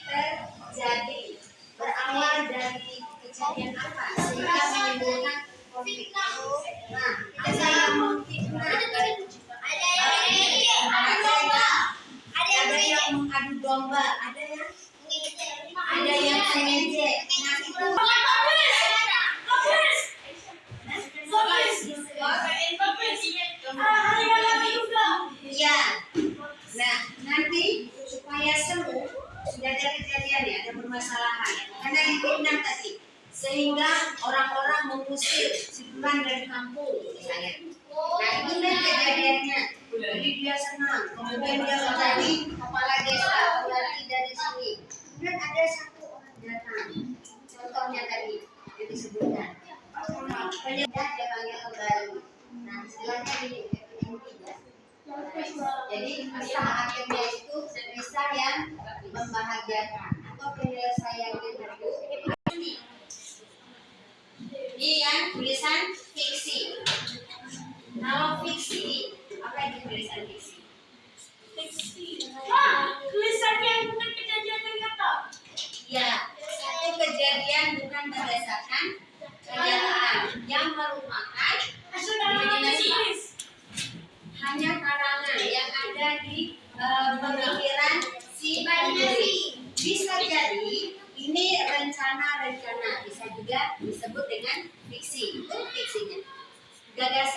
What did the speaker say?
terjadi berawal dari kejadian apa sehingga menimbulkan konflik. Nah, ada yang memfitnah, ada yang mengadu domba, ada yang mengejek. Nah, itu ya. Nah, nanti supaya sembuh sudah ada kejadian ya, ada permasalahan karena difitnah tadi, sehingga orang-orang mengusir si fulan dari kampung misalnya. Nah, itu kan kejadiannya. Jadi dia senang, kemudian dia menjadi kepala desa, berarti dari sini. Kemudian ada satu orang datang, contohnya tadi yang disebutkan. Penyebab dia panggil kembali. Nah, istilahnya ini ya. Jadi kisah akhirnya itu kisah yang membahagiakan atau penyelesaian itu. Ini yang tulisan fiksi. Kalau fiksi, apa itu tulisan fiksi? Tulisan yang bukan kejadian yang nyata. Ya, satu kejadian bukan berdasarkan kenyataan yang merupakan imajinasi. Hanya karangan yang ada di pemikiran si penulis. Bisa jadi ini rencana-rencana, bisa juga disebut dengan fiksi. Itu fiksinya. Gagasan